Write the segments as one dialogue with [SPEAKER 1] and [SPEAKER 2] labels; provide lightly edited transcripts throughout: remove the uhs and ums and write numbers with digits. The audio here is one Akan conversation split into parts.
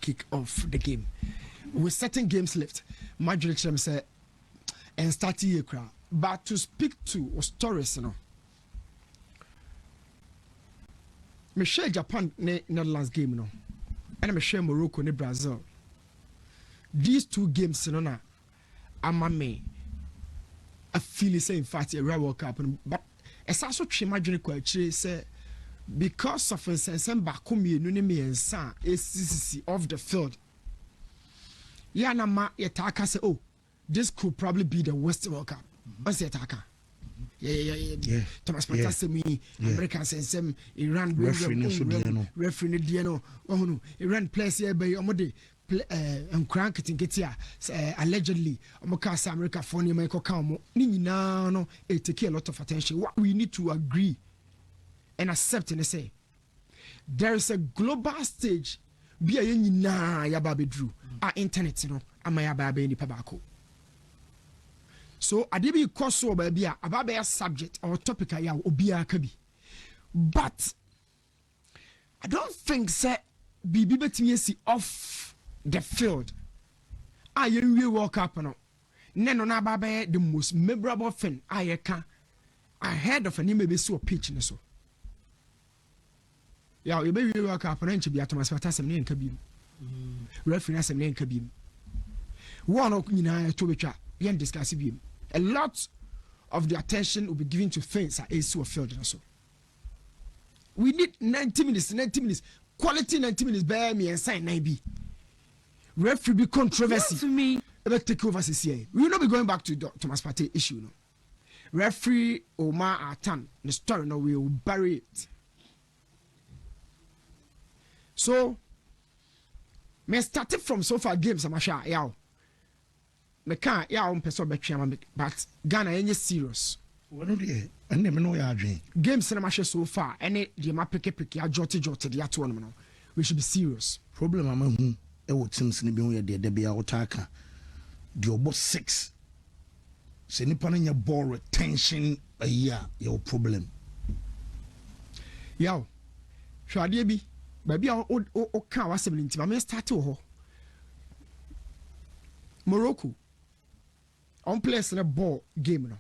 [SPEAKER 1] kick off the game. With certain games left, Madrid say and start here crowd. But to speak to stories, you know. Me share Japan Netherlands game, you know. And me share Morocco ne Brazil. These two games, you know, na amame. I feel say in fact a Real World Cup, but as I so imagine actually say because of some Bakomi Nunimi and San ACCC off the field. Yana ma yataka say, oh, this could probably be the worst World Cup. What's the attacker? Yeah. Thomas Patase me, Americans and some Iran referee Diano. Oh no, Iran players here by Omode and cranking get here allegedly Omokasa America for Michael Kamo. Nina no, it take a lot of attention. What we need to agree and accept and say there is a global stage. Be a na yababe drew our internet, you know, amayababe ni pabako. So adibi koso baby ababe subject or topic ya obia kabi. But I don't think say bibi betimi si off the field. We walk up no. Neno na babe the most memorable thing I heard of an maybe so pitch in so. Yeah, you baby work up and be at Thomas Patasam name Kabim. Reference and name Kabim. One of to which I discuss him. A lot of the attention will be given to things at ASU of field and so. We need 90 minutes, quality 90 minutes, bear me and sign 9B. Referee be controversy. To me, let's take over CCA. We will not be going back to Thomas Partey issue. No. Referee Omar Atan, the story, no, we will bury it. So, me started from so far games, I'm sure, yeah. Me can't, yeah, but Ghana ain't serious.
[SPEAKER 2] What do you? And never know your dream.
[SPEAKER 1] Games, I'm sure so far, and the map pick, I jotted, the atonement. We should be serious.
[SPEAKER 2] Problem, I'm would seem to be there be our attacker. The about 6. Say, Nippon in your ball retention a year, your problem.
[SPEAKER 1] Yo, shall I be? Baby, I can't was 70. I may start to her. Morocco. On place in a ball game. No,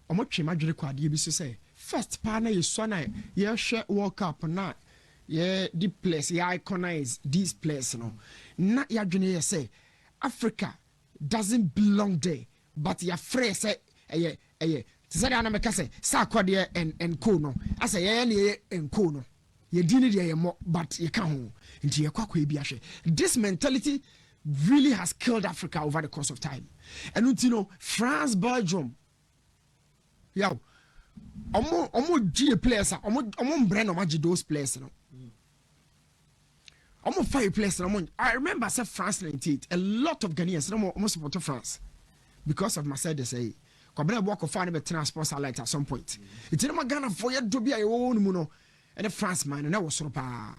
[SPEAKER 1] I'm not sure. Imagine what you say. First partner is son. Yeah, share World Cup na. Yeah, the place. Yeah, iconize this place. No, not your junior say. Africa doesn't belong there. But your phrase say, yeah. Say the anameka say, Sakwa and Kono. I say yeah and Kono. You didn't hear more, but you can't. This mentality really has killed Africa over the course of time. And you know, France, Belgium, yo, omo G players, omo brand of those players, no. Omo 5 players, I remember I said France 98. A lot of Ghanaians, almost support France because of Mercedes. Say, Kobena walk of fine be transport light at some point. It's in my Ghana for you to be a own muno. And the France man, and that was so bad.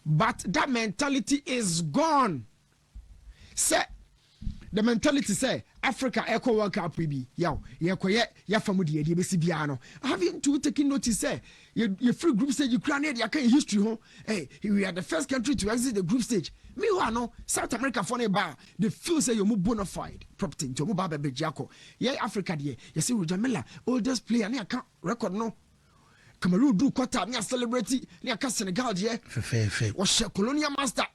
[SPEAKER 1] But that mentality is gone. Say, the mentality say, Africa Echo World Cup be ya famudi BCBiano. Having to taking notice, say, your free group stage, Ukraine, you can't history home. Hey, we are the first country to exit the group stage. Meanwhile, South America for a bar, the feel say you're more bona fide property to move Baba Bejako. Yeah, Africa, yeah, you see, Jamila, oldest player, and I can't record no. Cameroon do quarter, me celebrity, near Senegal, yeah. Fair. Was colonial master,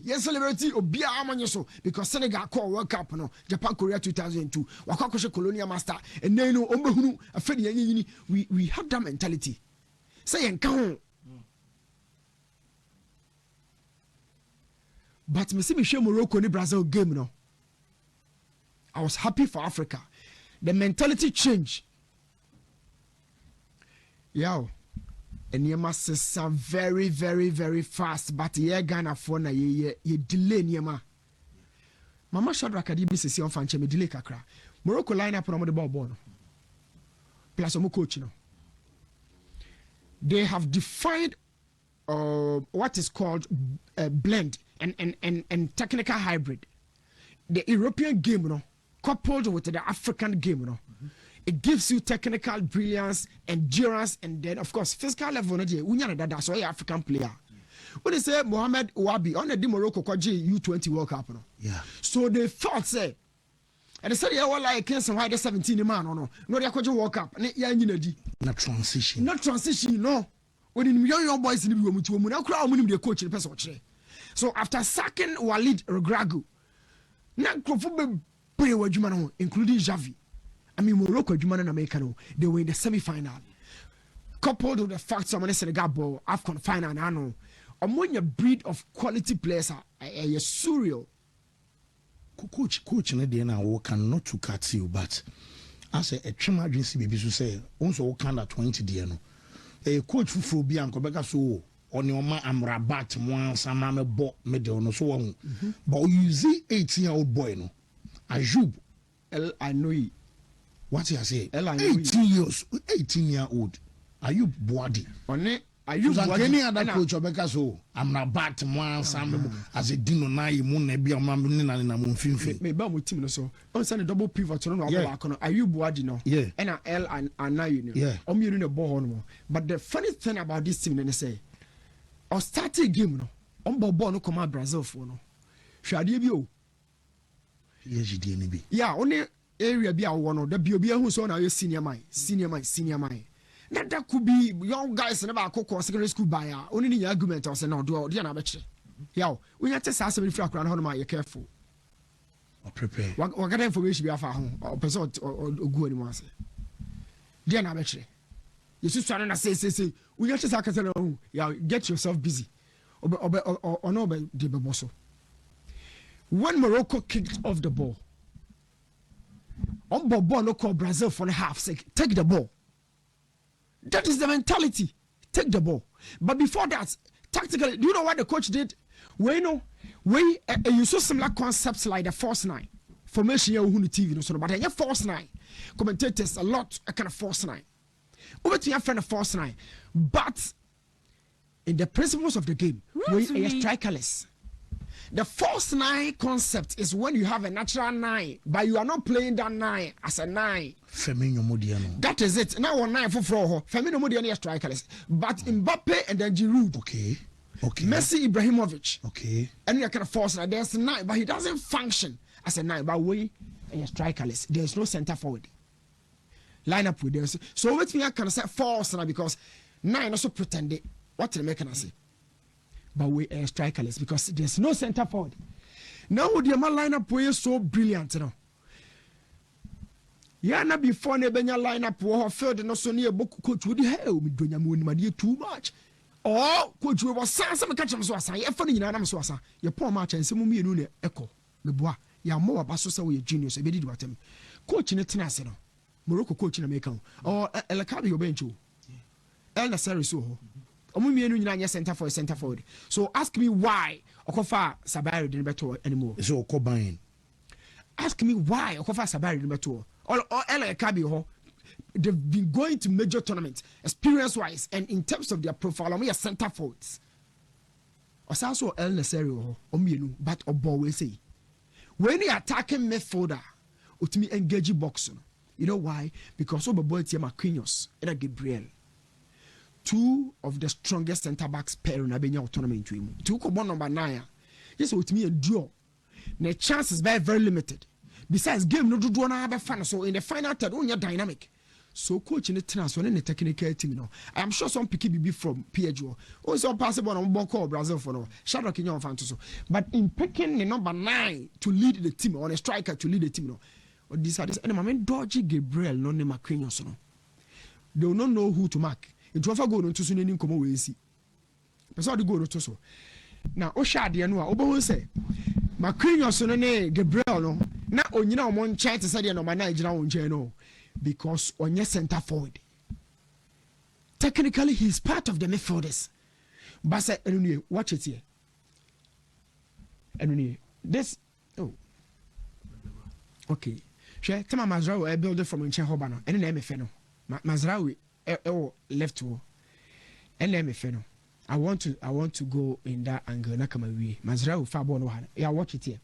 [SPEAKER 1] yes, celebrity, or Bia Amanyoso, because Senegal call World Cup, no, Japan, Korea 2002, Wakakosha colonial master, and then no, Ombahunu, a Fedi, we have that mentality. Say and count. But me see me show Morocco in the Brazil game, no. I was happy for Africa. The mentality change. Yo, and you must say very, very, very fast, but yeah, Ghana for na ye delay Niema. Mama Shadrack Adibi says on fanche me delay kakra. Morocco line up on the ball. Plus omo coach no. They have defined what is called blend and technical hybrid. The European game, no, coupled with the African game, no. It gives you technical brilliance, endurance, and then of course physical level. That's why African player. When they say Mohamed Wabi on the Morocco U20 World Cup, no.
[SPEAKER 2] Yeah.
[SPEAKER 1] So they thought say, and they said yeah, well like cancel why the 17 man no they kwaji World Cup. Yeah,
[SPEAKER 2] Not transition.
[SPEAKER 1] Not transition, no. When in young boys in the room, now crowd winning the coach in the person. So after sacking Walid Regragui, now Crawford play with Jumano, including Javi. I mean Morocco, Jumano and Americano, they were in the semi-final. Coupled with the fact someone said got ball AFCON final and I know. Among a breed of quality players are surreal.
[SPEAKER 2] Coach in the now cannot to cut you, but as a trim agency baby to say, also kind of 20 DNO. A coach for Bianco Becca so on your man Amrabat once I'm a bot middle no so on. But you see 18-year-old boy no. Ajoub
[SPEAKER 1] I know it.
[SPEAKER 2] What you say? 18-year-old. Ayoub Boadi.
[SPEAKER 1] On it. Ayoub
[SPEAKER 2] Boadi. Any other coach Becca so Amrabat once I'm as a dino na imu na bi amamni na mun finfin.
[SPEAKER 1] Me ba mo team no so. On send double pivot no back no. Ayoub Boadi no.
[SPEAKER 2] Yeah.
[SPEAKER 1] And L and Anayu no.
[SPEAKER 2] Yeah.
[SPEAKER 1] You the ball no. But the funny thing about this team, they say, or starting game no, ball no come out Brazil for no. Shadi bi o.
[SPEAKER 2] Yes, you did be.
[SPEAKER 1] Yeah, only area be our one. The be who so now you senior man. That could be young guys in about cocoa secondary school buyer. Only the argument or say no do the other betche. Yeah, we have to say something for around how you careful.
[SPEAKER 2] Or prepare.
[SPEAKER 1] What kind of information be after home or person or go anymore say. The other betche. You should try to say we have to say yeah, get yourself busy. Or no by the bosso. When Morocco kicked off the ball, ball no call Brazil for the half sake. Take the ball. That is the mentality. Take the ball. But before that, tactically, do you know what the coach did? You saw similar concepts like the force 9 formation. You who TV no so, but yeah, force 9 commentators a lot. A kind of force 9. Over to your friend of force 9, but in the principles of the game, we are strikerless. The false 9 concept is when you have a natural 9, but you are not playing that 9 as a 9. That is it. Now on 9 for Firmino Modiano is strikerless. But Mbappe and then Giroud.
[SPEAKER 2] Okay.
[SPEAKER 1] Messi Ibrahimovic.
[SPEAKER 2] Okay.
[SPEAKER 1] And you can force 9. There's a 9, but he doesn't function as a 9. But we are strikerless. There's no center forward. Line up with this. So with me, I can say false now because 9 also pretended. What the make can I say? But we are strikerless because there's no center forward. Now the lineup is so brilliant, you know. Yana before the lineup was filled no so near book coach would hell me doing my too much. Oh, coach was some catch him so as I funny in Adam Swassa. Your poor match and some me echo. The bois, ya more about so your genius, a bit what him. Coach in a tenacino. Morocco coach in America. Or El Cabi Benchu. El Nasari Soho. Center forward. So ask me why Okofa Sabari didn't better anymore.
[SPEAKER 2] So Cobain.
[SPEAKER 1] Ask me why Okofa Sabari didn't better. Or Ella Kabi, they've been going to major tournaments, experience wise, and in terms of their profile, we are center forwards. Or also El Naserio, but Obo will say. When you attacking midfielder, ultimately engage boxing. You know why? Because Obo boy Tia Marquinhos and Gabriel. Two of the strongest center backs pair in a tournament to him. Two come number 9. Yes, with me a draw. The chance is very limited. Besides, game no do na have fun. So in the final third, only dynamic. So coach in the transfer in the technical team, you know. I am sure some picky be from PHO. Also possible on Boko Brazil for no. Shadrack in your fan so. But in picking the number 9 to lead the team or a striker to lead the team, you know. Or this and I mean dodgy Gabriel no name Marquinhos no. They will not know who to mark. It will go to soon in come away see. But so the go to so. Now Osha de no obo say Marquinhos no ne Gabriel no na onyina omon chat say de no ma na agina won chen no because onye center forward. Technically he's part of the midfielders. But say anyway, watch it here. Anyway, this okay. She tell my Mazraoui I build it from Nchen Hobano. And then me no. Mazraoui left to and let me feno. I want to go in that angle. Na kama we Mazraoui far ball no hand. Yeah, watch it here.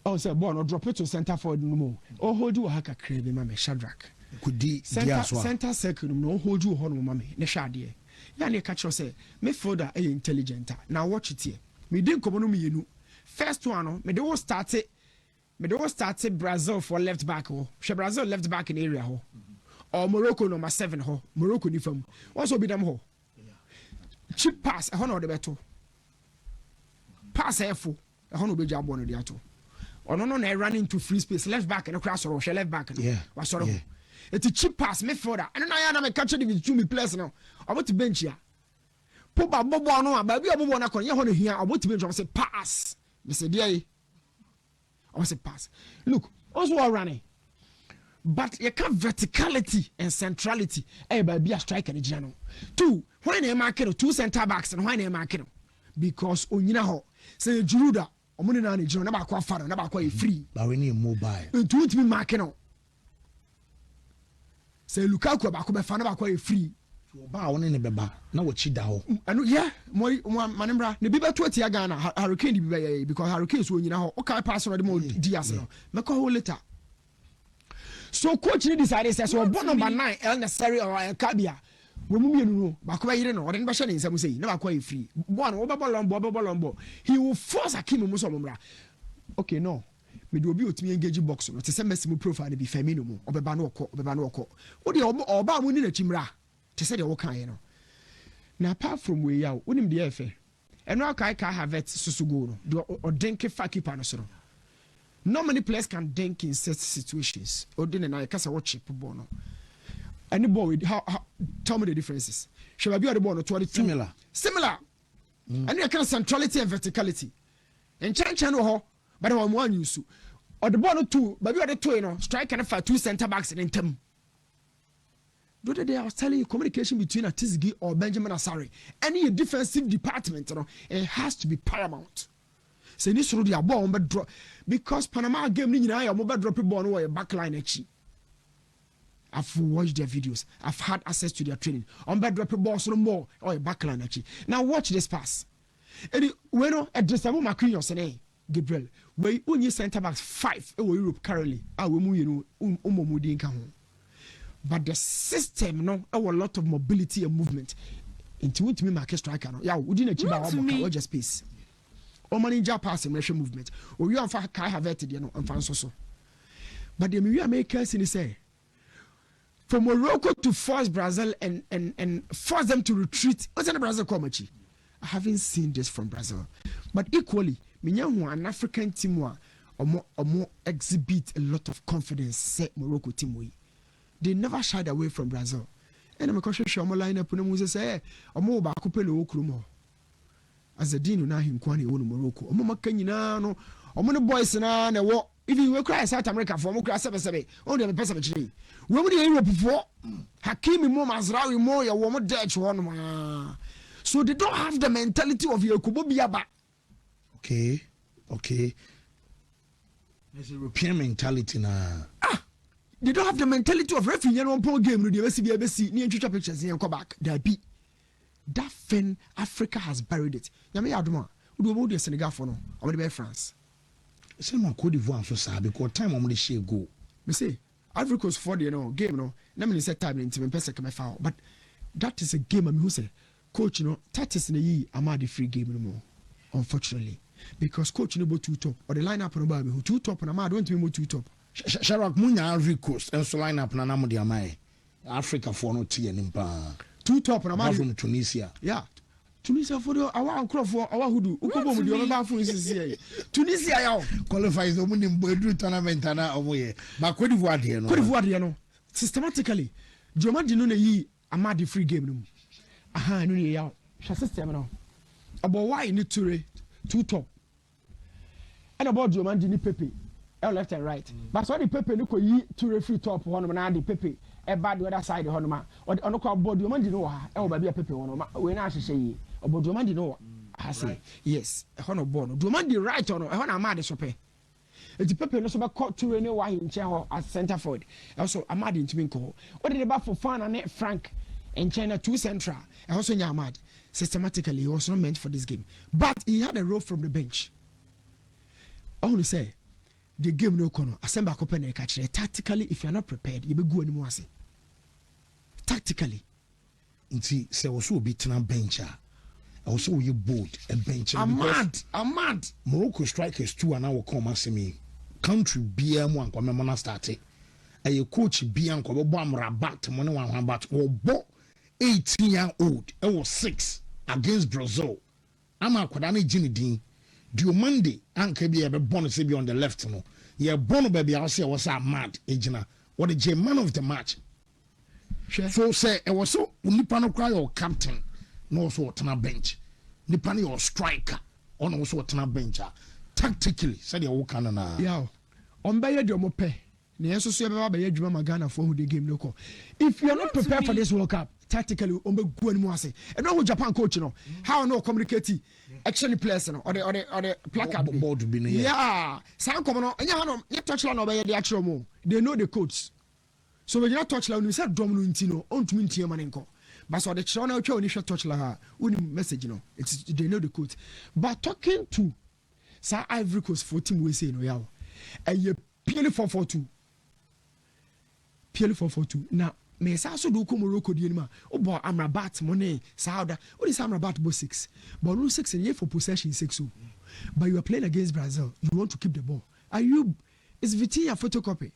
[SPEAKER 1] Oh, so ball no drop it to center forward no more. Oh, hold you haka crave mama Shadrack.
[SPEAKER 2] Could di
[SPEAKER 1] center circle no hold you horn mama. Ne shade. Yani catch us say me further intelligent. Now watch it here. Me didn't come on me you. First one, me they all started Brazil for left back ho. She Brazil left back in area ho. Or Morocco number 7 ho. Morocco ni from. Also be them ho. Chip pass a hono de beto. Pass efo a hono be jabo no de ato. Ono no na run into free space left back and cross or left back.
[SPEAKER 2] Yeah.
[SPEAKER 1] Was sort of. It's a cheap pass me for that. And I am catch it with 2 players now. I want to bench here. Pop up bobo no baby bobo na kon ye hono here. I want to bench I say pass. Me say there. I say pass. Look, also are running. But you can't verticality and centrality. Eh, baby, a striker in the 2, when they mark 2 center backs and why they mark because Onyina ho say Juruda, Omuni na ni Juruda, never quite far, never quite free.
[SPEAKER 2] But we need mobile.
[SPEAKER 1] And 2 to be marking. Say Lukaku about come fan never quite free.
[SPEAKER 2] Ba one ne beba na wo chi da ho.
[SPEAKER 1] And yeah, manembra ne biba 20 ya Ghana Hurricane di biba because Hurricane so Onyina ho. Okay, pass on the more Diaz no. Make a whole later. So coach decided says so born number 9 El Nasari or El Kabia. We move no back where you know, then Bashan in some say never quite free. One over Bolombo. He will force Akim Musomra. Okay, no. Me do be with me engage box no. To send me profile be femino or Bebanoko. What the oba win in a chimra. To say the okay, you know. Now apart from where you wouldn't be fair. And now I have it susugo or denke faki panosoro. Not many players can dink in such situations. Or didn't I cast a watch bono. Any boy, how tell me the differences. Shall I be the ball or similar. And you can centrality and verticality. And channel but I want one use. Or the ball 2, but you are the 2, you know, strike and fight 2 center backs in them. The other day I was telling you communication between Atizigi or Benjamin Asare. Any defensive department, you know, it has to be paramount. Say this road ya ball on drop because Panama game ni nyina ya mo be drop ball no back line achi. I've watched their videos. I've had access to their training. On be drop ball so more or back line achi. Now watch this pass. Any we no addressable Macquarie say Gabriel. We only center backs 5 in Europe currently. We mu you know umomudi nka ho. But the system no a lot of mobility and movement. Into me market striker no. Yeah, we didn't achieve our just space. Or manager pass and movement. Or you have it, you know, and so. But the Americans in say for Morocco to force Brazil and force them to retreat. What's in Brazil Komachi? I haven't seen this from Brazil. But equally, an African team or more exhibit a lot of confidence, say Morocco team. They never shied away from Brazil. And I'm cautious line up and say, or more back up as a dean na hinkwani wonu Morocco omo makanyina no omo ne boys na na wo even we cry South America for mo cry 77 on the person chiri we mo the Europe for Hakimi mo Mazraoui mo ya wo mo Dutch one ma so they don't have the mentality of Yakubu Biaba.
[SPEAKER 2] Okay there's a European mentality na
[SPEAKER 1] they don't have the mentality of referee one point game no dey be see ni ntwitwa pictures here come back there be. That fin Africa has buried it. Yami Aduma, we do the Senegal for no. I'm going to France.
[SPEAKER 2] Say my Cote d'Ivoire for sa because time I'm going to share go.
[SPEAKER 1] Me say Ivory Coast for the game no. Na me say time into me person come foul. But that is a game I'm who say coach you know that is in the year I'm the free game no more. Unfortunately, because coach you know 2 top or the lineup no ba me 2 top and I'm don't me 2 top.
[SPEAKER 2] Sharak munya Ivory Coast and so lineup na na mo di amai. Africa for no tie nimpa.
[SPEAKER 1] 2 top na
[SPEAKER 2] from Tunisia.
[SPEAKER 1] Yeah. Tunisia for the our uncle for our hudu. Ukobo mu di o ba fun sisi. Tunisia ya
[SPEAKER 2] qualifies the winning Madrid tournament na omoye. But Cote d'Ivoire there no.
[SPEAKER 1] Cote d'Ivoire there no. Systematically, Jomadi no na yi amadi free game no. Aha no ne ya. Sha system no. About why ni Toure 2 top. And about Jomadi ni Pepe. Left and right. But so the Pepe no ko yi Toure free top one na the Pepe. Eba the other side honoma or ono kwa board you man di no ha e wo ba bia pepe honoma we na ahye yi obodo man di no ha say yes e hono ball no do man di right ono e hono amade so pe e di pepe no so be cut to any wa hinche ho as center forward also amade ntimi nko what did the ba for fan and Frank and China 2 central e also nya amade systematically he was not meant for this game but he had a role from the bench I want to say the game no kono asemba kope na catch tactically if you are not prepared you be go anymore say tactically
[SPEAKER 2] nti se also be tena bench also you bold a bench.
[SPEAKER 1] I'm mad.
[SPEAKER 2] Morocco strikers 2 and now come as me. Country BM one come mana start. A coach BM ko bo Rabat money one bat or bo 18-year-old. It was 6 against Brazil. I'm a kwadane Jini Din. Do Monday anke be a bonus be on the left no. Yeah, bono baby I say was a mad ejina. What the man of the match. Sure. So say it was so nipa no cry or captain no so tena bench. Nipa no or striker on also tena bench. Tactically said the work na.
[SPEAKER 1] Yeah. On by your mo pe. Na so so be ba ye djuma magana for who the game no call. If you are not prepared for this World Cup, tactically on be go animu ase. E no Japan coach no. How no communicate actually players no or the placard
[SPEAKER 2] board be no.
[SPEAKER 1] Yeah. San come no enya no you touch no be the actual mo. They know the codes. So when you not touch la when you say drum no ntino ontumi ntie man nko. But so the channel na twa oni hwe touch la ha. Uni message no. It's they know the code. But talking to Sir Ivory Coast 14 we say no yaw. And you purely 442. Purely 442. Now me sa so do ko Morocco di anima. Obo Amrabat money Saudi. What is Amrabat bo 6? But no 6 and for possession 6. But you are playing against Brazil. You want to keep the ball. Are you is Vitinha photocopy?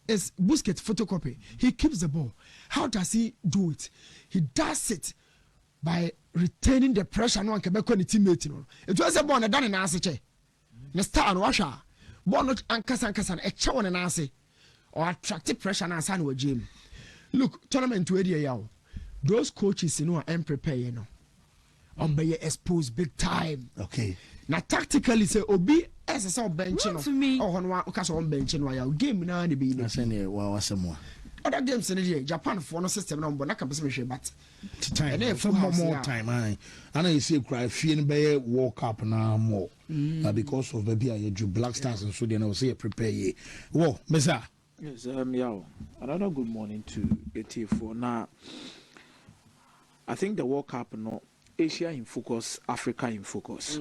[SPEAKER 1] Is Busquets photocopy? He keeps the ball. How does he do it? He does it by retaining the pressure no can be on the teammate no. It was a ball na done na ase che. Na star no washa. Ball not ankasa e che won na ase. Or attractive pressure na asa no game. Look, tournament to area yaw. Those coaches you know are prepare you know. Be exposed big time.
[SPEAKER 2] Okay.
[SPEAKER 1] Now tactically say obi as a bench no.
[SPEAKER 3] Oh
[SPEAKER 1] no ka so bench no ya game na na be no.
[SPEAKER 2] Na say ne wa wasemo.
[SPEAKER 1] Other games in the Japan for no system no na ka be me but
[SPEAKER 2] time and for more time I know you see cry fear be World Cup na more. Because of baby I do Black Stars and so they know say prepare ye. Wo, Mesa.
[SPEAKER 3] Yes, yeah. Another good morning to AT4. Now, I think the World Cup, no, Asia in focus, Africa in focus.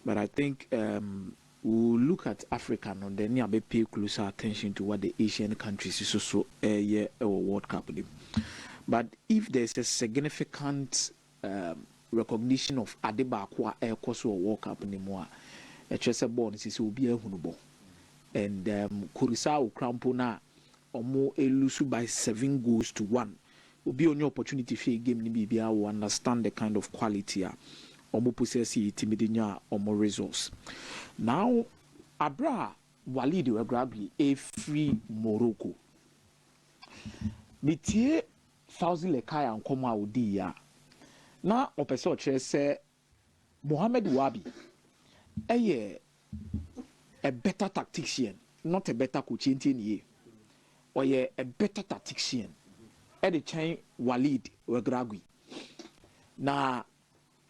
[SPEAKER 3] But I think we'll look at Africa, no, then we pay closer attention to what the Asian countries is also a World Cup. But if there's a significant recognition of Adebakwa Air Course or World Cup anymore, a chess born is will be a hunubo. And Kurisa Ukrampona omo elusu by 7 goals to 1. Will be on your opportunity for a game ni bia will understand the kind of quality omo possess timidinya omo results. Now Abra Walid Wegrabi a free Morocco. Bitie Fauzi Lekaya and Koma Udi ya. Na opeso chere se Mohamed Wabi a better tactician, not a better coach in or a better tactician. At the chain Walid Wegragui. Na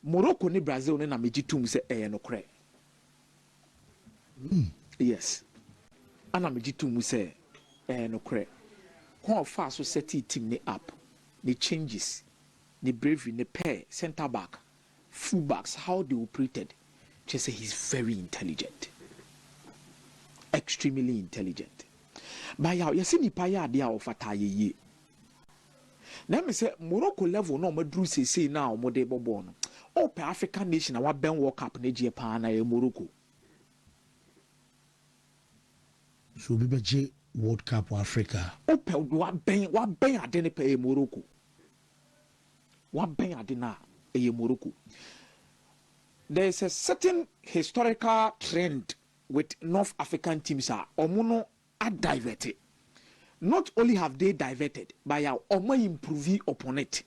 [SPEAKER 3] Morocco ni Brazil na mejitum se no kre. Yes. Ana mejitum se no kre. How fast so set team ni up. The changes, the bravery, the pair, center back, full backs, how they operated. Just say he's very intelligent. Extremely intelligent. But you see, nipa ya dia ofata ye. Now me say Morocco level no me drew say now mo de bobo no. O pe African nation wa ben World Cup na je pa na ye Morocco.
[SPEAKER 2] So be J World Cup for Africa.
[SPEAKER 3] O pe wa ben ade ne pe Morocco. Wa ben ade na e Morocco. There is a certain historical trend with North African teams are omono are diverted. Not only have they diverted, but are omo improving upon it.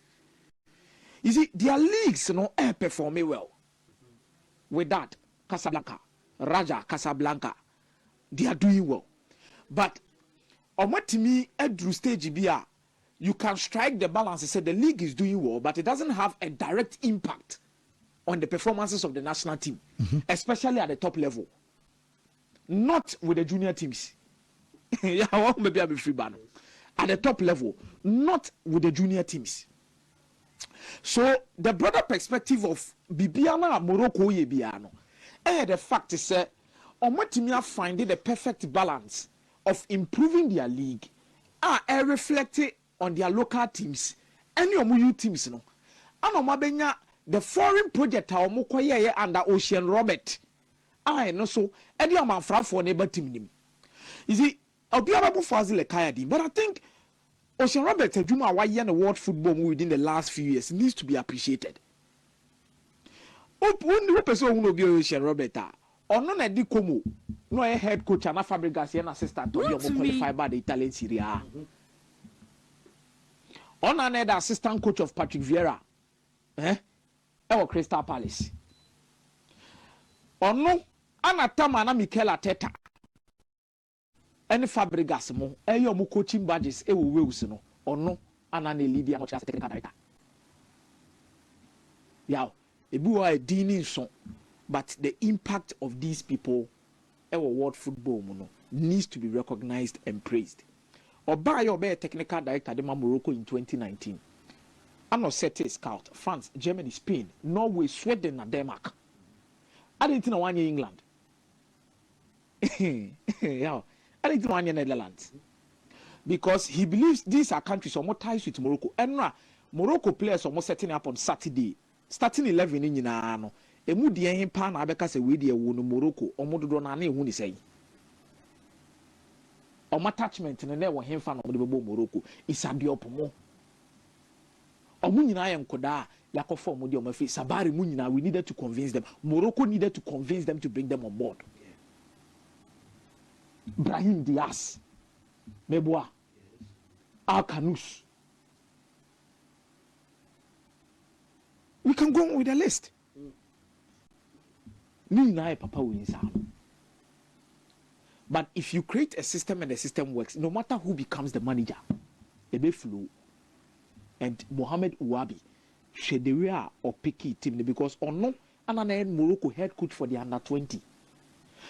[SPEAKER 3] You see, their leagues perform well. With that, Casablanca, Raja Casablanca, they are doing well. But omo timi edru stage bia, you can strike the balance and say the league is doing well, but it doesn't have a direct impact on the performances of the national team, especially at the top level. Not with the junior teams. Yeah, maybe I'll be free ban. At the top level, not with the junior teams. So the broader perspective of Bibiana Morocco Yebiano, the fact is that Omotimia finding the perfect balance of improving their league are reflected on their local teams. Any of you teams, ana mabenya the foreign project a omo koye under Ocean Robert I no so e dey amanfrafo na eba team nim you see obiara bo fazile kaya din but I think Ocean Robert adwuma wa ye na world football within the last few years needs to be appreciated when person who be Ocean Robert ono na di komo no a head coach and Fabregas and assistant to your qualified by the Italian Serie A on another assistant coach of Patrick Vieira or Crystal Palace ono anatama na Mikel Arteta any Fabregas mo mo coaching badges e wo Wales no ono anane lead ya technical director yaw ebi wa dini so but the impact of these people our world football needs to be recognized and praised. Oba yo be technical director de Morocco in 2019. Ano set a scout France, Germany, Spain, Norway, Sweden and Denmark. I didn't know one year England. Yeah, I didn't know one year Netherlands. Because he believes these are countries more ties with Morocco. And now Morocco players are more setting up on Saturday, starting 11 in no. Emu die hin pa na abeka se we die wo no Morocco omododo na na ehu ni sei omo attachment ne na wo hin fa na omo de bebo Morocco isade opomo omo nyina ye nkoda yakofo omo de omo fe sabari mu nyina we needed to convince them Morocco needed to convince them to bring them on board Brahim Diaz Meboa Al-Kanous we can go on with the list. But if you create a system and the system works, no matter who becomes the manager, it may flow. And Mohamed Ouabi, Shederia or Picky team because or no, and Morocco head coach for the under 20.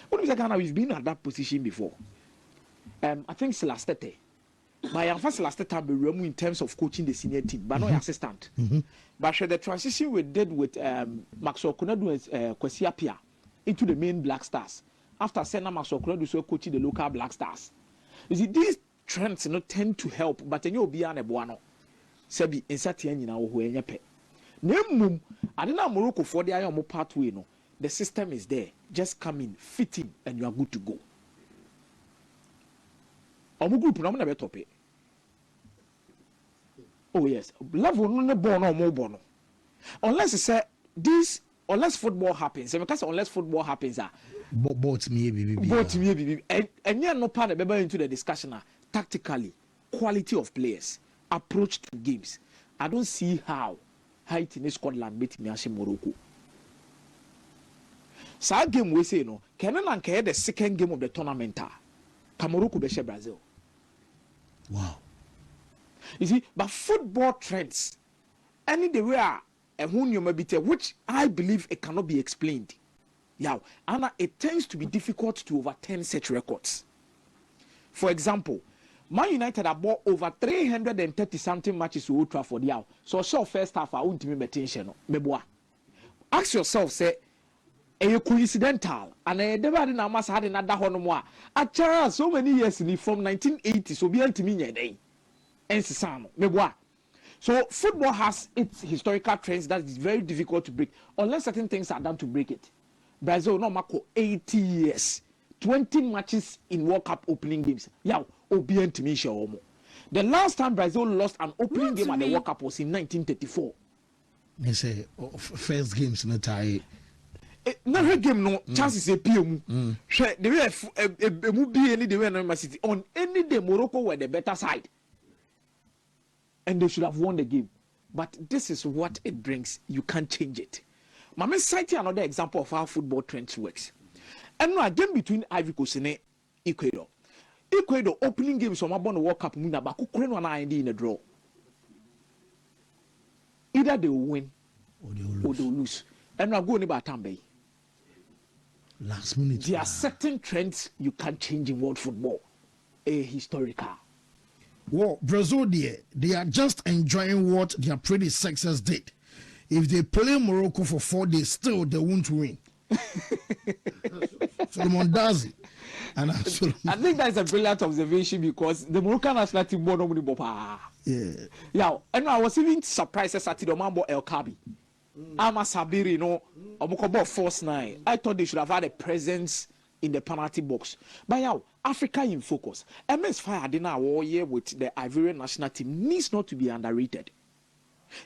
[SPEAKER 3] What is Ghana? We've been at that position before. I think Celastete. My first last time in terms of coaching the senior team, but not assistant. But the transition we did with Maxwell Konadu and Kwesi Appiah into the main Black Stars. After Senna Maxwell Konadu so coaching the local Black Stars. You see, these trends tend to help, but then you'll be an ebuano. Sebi insati nyina wo ho enyepe. Na mmom, ade na Morocco for the ayo pathway no. The system is there. Just come in, fit in, and you are good to go. Omo group na mo na be top it. Oh yes, level no born or more born. Unless you say this, unless football happens, because unless football happens,
[SPEAKER 2] both me,
[SPEAKER 3] and you're no part of into the discussion. Tactically, quality of players, approach to games. I don't see how Haiti in Scotland beat me as Morocco. So that game we say no, Kenan and the second game of the tournament. Morocco be Brazil.
[SPEAKER 2] Wow.
[SPEAKER 3] You see, but football trends, any the way a which I believe it cannot be explained. Yeah, and it tends to be difficult to overturn such records. For example, Man United have bought over 330 something matches to Old Trafford. Yeah, so first half I won't be attention. Ask yourself, say, a coincidental and a never in a mass had another honomoa. A child so many years from 1980, so be to me a day. So football has its historical trends that is very difficult to break unless certain things are done to break it. Brazil no mark 80 years, 20 matches in World Cup opening games. Yeah, obedient to me. The last time Brazil lost an opening game at the World Cup was in 1934.
[SPEAKER 2] They say first games in the tie.
[SPEAKER 3] No game no chances a PM. The way a movie any the way no City on any day Morocco were the better side. And they should have won the game. But this is what it brings. You can't change it. Mama citing another example of how football trends works. And now a game between Ivory Coast and Ecuador. Ecuador opening games from the World Cup Muna Baku Kreno and in a draw. Either they will win or they will lose. And now go about Tambe.
[SPEAKER 2] Last minute.
[SPEAKER 3] There are certain trends you can't change in world football. A historical.
[SPEAKER 2] Well, Brazil, they are just enjoying what their predecessors did. If they play Morocco for 4 days, still they won't win. Solomon Dazi.
[SPEAKER 3] I think that's a brilliant observation because the Moroccan national team won only Bopa. Yeah, and I was even surprised at Saturday Mambo El Kabi. Ama Sabiri, no, Omokobo Force 9. I thought they should have had a presence in the penalty box. But yeah, Africa in focus. MS Fire dinner war year with the Ivorian national team needs not to be underrated.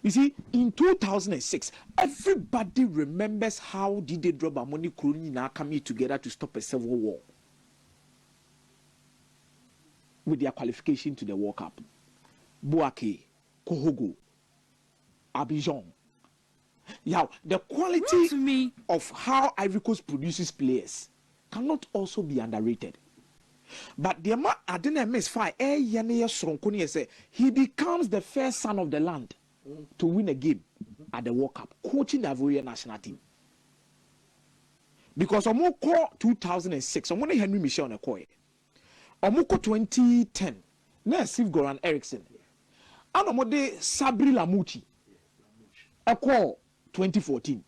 [SPEAKER 3] You see, in 2006, everybody remembers how Didier Drogba Moni Kuruni now coming together to stop a civil war with their qualification to the World Cup. Bouake, Kohogo, Abidjan. Yeah, the quality of how Ivory Coast produces players cannot also be underrated. But the man I didn't miss fire. He becomes the first son of the land to win a game at the World Cup, coaching the Ivorian national team. Because Omoko 2006, Omone Henry Michel Nekoye, Omoko 2010, na Steve Goran Eriksson, and Omode Sabri Lamouchi, Eko 2014.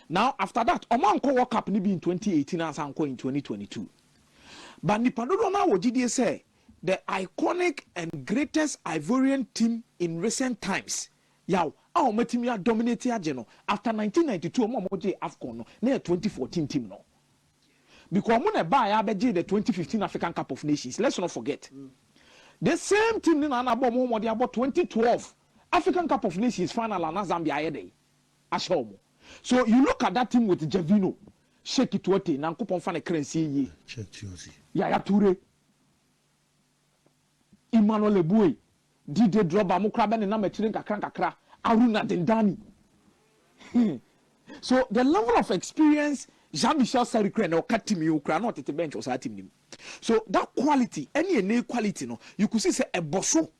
[SPEAKER 3] Now after that, Omanko World Cup nibi in 2018 and Sanko in 2022. But Nipadodo na wojidie say the iconic and greatest Ivorian team in recent times. Yaw, our metimia dominated ageno after 1992 omoje AFCON no na 2014 team no. Because when buy abeje the 2015 African Cup of Nations, let's not forget. The same team na abo mo about 2012 African Cup of Nations final na Zambia yede. Ashomo. So you look at that team with Javino, Shake it wote, Nankupon fan a currency ye. Yaya Toure, Emmanuel Eboué, Didier Drogba, Mokraben and Nametrinka Krankakra, Aruna Dendani. So the level of experience, Jean-Michel Sarikre or Katimi Ukra not at the bench was at him. So that quality, any innate quality, no, you could see a bosso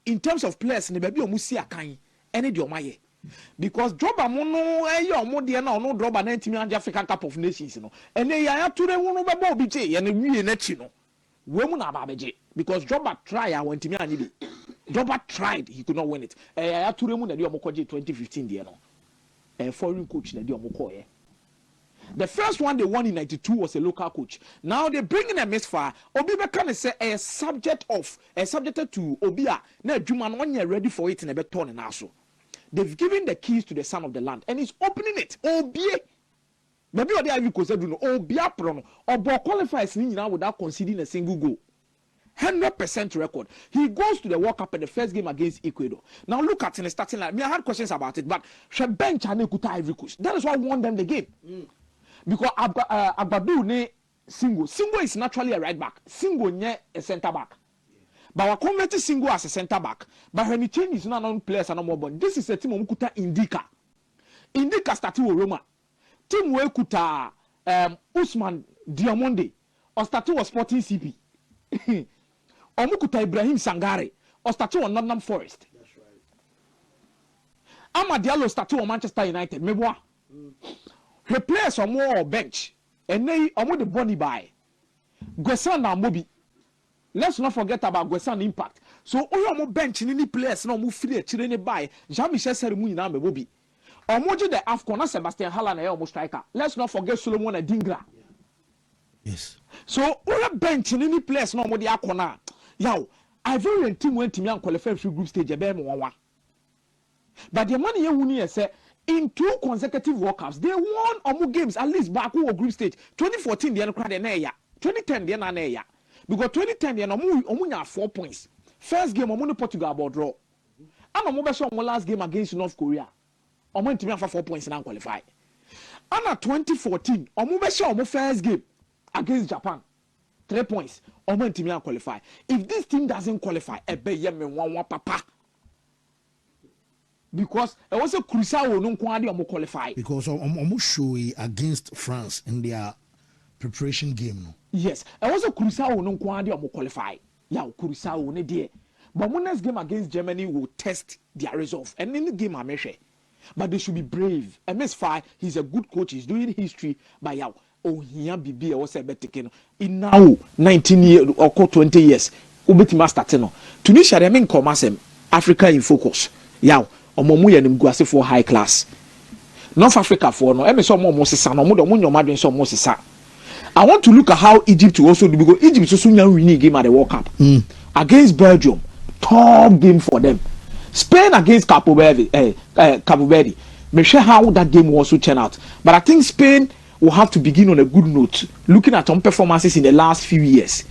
[SPEAKER 3] in terms of players, ne baby Musi Akai, any Diomaye. Because Drogba mono mo de na no Drogba na ntimi anja African Cup of Nations no ene ya Toure wono beba obije ye na wie na chi no we mu na babeje because Drogba try a wantimi anyi bi Drogba tried, he could not win it ya Toure mu na de omokoje 2015 de no foreign coach na de omokoye. The first one they won in 92 was a local coach. Now they bring in a misfire. Obi Beka say a subjected to Obia na adwuma no onye ready for it na be turn na so. They've given the keys to the son of the land and he's opening it. Obie. Maybe what they have considered no Obia prono. Obo qualifies now without conceding a single goal. 100% record. He goes to the World Cup in the first game against Ecuador. Now look at in the starting line. I had questions about it, but she bench and Kuta Ivory Coast. That is why I won them the game. Because Agbadu ne Singo. Singo is naturally a right back. Singo nye a centre back. But we converted Singo as a centre back. But when he changes now non players and no more born. This is a team Omukuta Indica. Indica started with Roma. Team we kuta Usman Diamonde. Or started with Sporting CP. Omukuta Ibrahim Sangare. Or started with Nottingham Forest. That's right. Ama Diallo started with Manchester United. Meboa. He players on more bench. And they are more the bunny by. Gwesan na Mobi. Let's not forget about Gwesan impact. So all more bench in any players no move free chirene by Jean-Michel Seremu na Mobi. Omoji the Afcon Sebastian Haller na almost striker. Let's not forget Solomon Adingra. Yes. So all bench in any players no more the Akona. Yow, Ivorian team went to me and qualified for group stage one. But the money you win say in 2 consecutive World Cups, they won omu games at least back or group stage. 2014 they crowd the neya. 2010 they na neya. Because 2010 they omu 4 points. First game omu Portugal about draw. And omu be show last game against North Korea. Omu ntimi afa 4 points and qualify. And at 2014 omu be show omu first game against Japan. 3 points. Omu ntimi qualify. If this team doesn't qualify, ebe ye me wan papa. Because it was a crucial no qualify. Because
[SPEAKER 2] almost show against France in their preparation game. No?
[SPEAKER 3] Yes, it was a crucial no qualify. Yeah, crucial ne dear. But next game against Germany will test their resolve. And in the game I measure. But they should be brave. MS5, he's a good coach, he's doing history by now. Oh, he be was a better in now 19 years or 20 years. Ubeti master teno. Tunisia they mean commerce Africa in focus. Yeah. Omomu ye nim guase for high class. North Africa for no. Eme so omo sisa no mo do mo nyoma dwen so omo sisa. I want to look at how Egypt will also do, because Egypt is also winning a game at the World Cup against Belgium. Top game for them. Spain against Cape Verde. Make sure how that game will also turn out. But I think Spain will have to begin on a good note, looking at some performances in the last few years.